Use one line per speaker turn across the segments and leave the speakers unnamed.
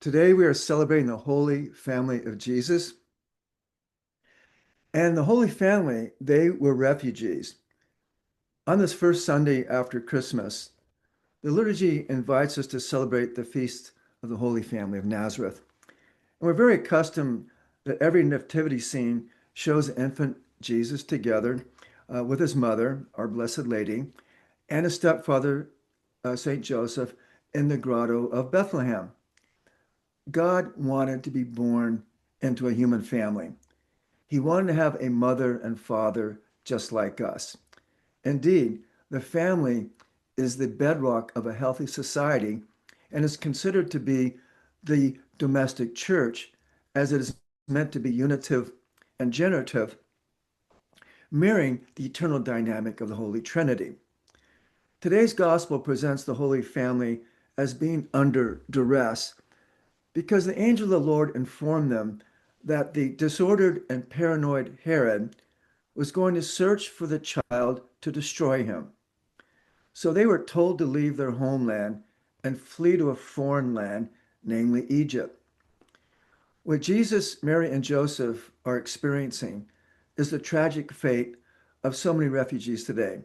Today we are celebrating the Holy Family of Jesus. And the Holy Family, they were refugees. On this first Sunday after Christmas, the liturgy invites us to celebrate the feast of the Holy Family of Nazareth. And we're very accustomed that every nativity scene shows infant Jesus together with his mother, our Blessed Lady, and his stepfather, St. Joseph, in the grotto of Bethlehem. God wanted to be born into a human family. He wanted to have a mother and father just like us. Indeed, the family is the bedrock of a healthy society and is considered to be the domestic church, as it is meant to be unitive and generative, mirroring the eternal dynamic of the Holy Trinity. Today's gospel presents the Holy Family as being under duress because the angel of the Lord informed them that the disordered and paranoid Herod was going to search for the child to destroy him. So they were told to leave their homeland and flee to a foreign land, namely Egypt. What Jesus, Mary, and Joseph are experiencing is the tragic fate of so many refugees today.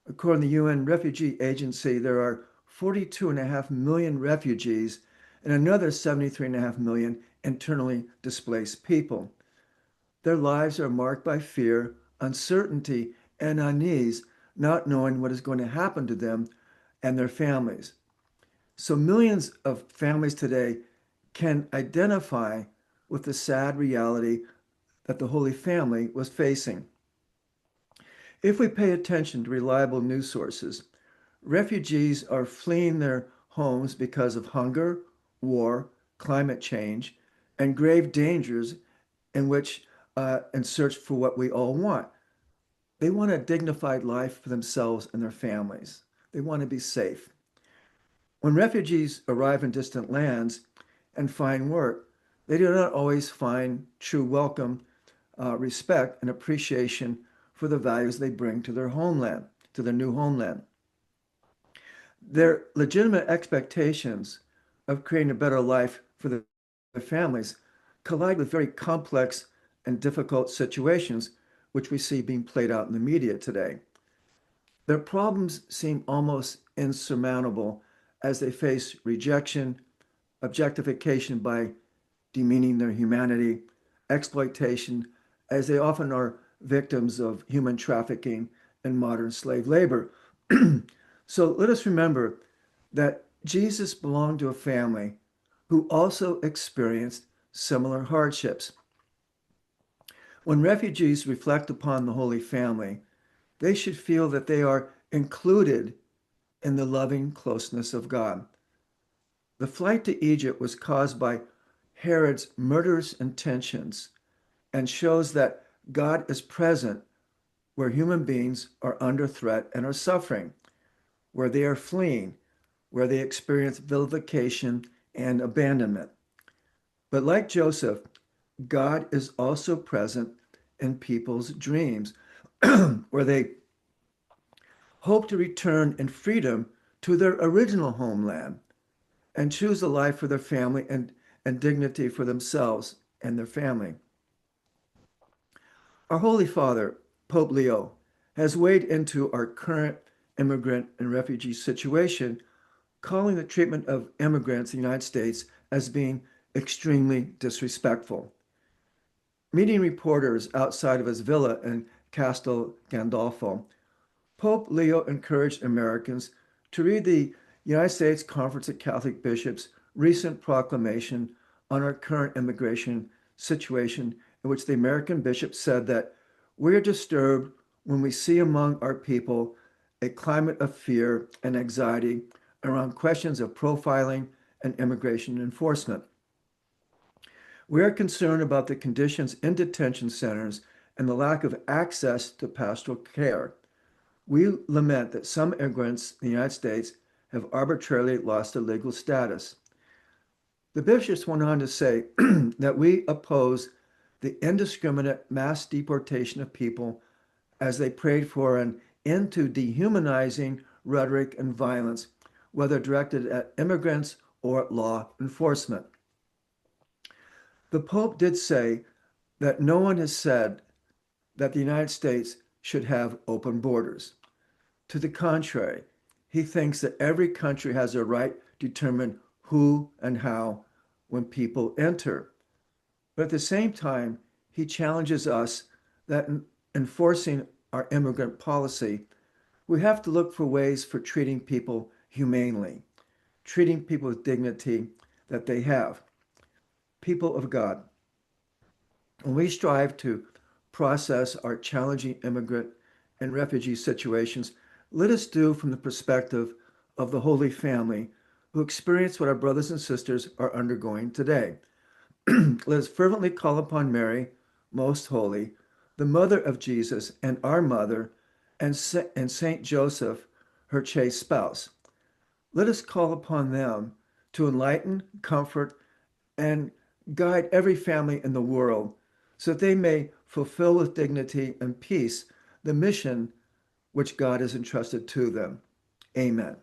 According to the UN Refugee Agency, there are 42.5 million refugees and another 73.5 million internally displaced people. Their lives are marked by fear, uncertainty, and unease, not knowing what is going to happen to them and their families. So millions of families today can identify with the sad reality that the Holy Family was facing. If we pay attention to reliable news sources, refugees are fleeing their homes because of hunger, war, climate change, and grave dangers in search for what we all want. They want a dignified life for themselves and their families. They want to be safe. When refugees arrive in distant lands and find work, they do not always find true welcome, respect, and appreciation for the values they bring to their homeland, to their new homeland. Their legitimate expectations of creating a better life for their families collide with very complex and difficult situations, which we see being played out in the media today. Their problems seem almost insurmountable as they face rejection, objectification by demeaning their humanity, exploitation, as they often are victims of human trafficking and modern slave labor. So let us remember that Jesus belonged to a family who also experienced similar hardships. When refugees reflect upon the Holy Family, they should feel that they are included in the loving closeness of God. The flight to Egypt was caused by Herod's murderous intentions and shows that God is present where human beings are under threat and are suffering, where they are fleeing, where they experience vilification and abandonment. But like Joseph, God is also present in people's dreams, where they hope to return in freedom to their original homeland and choose a life for their family and dignity for themselves and their family. Our Holy Father, Pope Leo, has weighed into our current immigrant and refugee situation, calling the treatment of immigrants in the United States as being extremely disrespectful. Meeting reporters outside of his villa in Castel Gandolfo, Pope Leo encouraged Americans to read the United States Conference of Catholic Bishops' recent proclamation on our current immigration situation, in which the American bishops said that we are disturbed when we see among our people a climate of fear and anxiety around questions of profiling and immigration enforcement. We are concerned about the conditions in detention centers and the lack of access to pastoral care. We lament that some immigrants in the United States have arbitrarily lost their legal status. The bishops went on to say that we oppose the indiscriminate mass deportation of people as they prayed for an end to dehumanizing rhetoric and violence, whether directed at immigrants or law enforcement. The Pope did say that no one has said that the United States should have open borders. To the contrary, he thinks that every country has a right to determine who and how when people enter. But at the same time, he challenges us that in enforcing our immigrant policy, we have to look for ways for treating people humanely, treating people with dignity that they have. People of God, when we strive to process our challenging immigrant and refugee situations, let us do from the perspective of the Holy Family who experience what our brothers and sisters are undergoing today. Let us fervently call upon Mary, most holy, the mother of Jesus and our mother, and Saint Joseph, her chaste spouse. Let us call upon them to enlighten, comfort, and guide every family in the world so that they may fulfill with dignity and peace the mission which God has entrusted to them. Amen.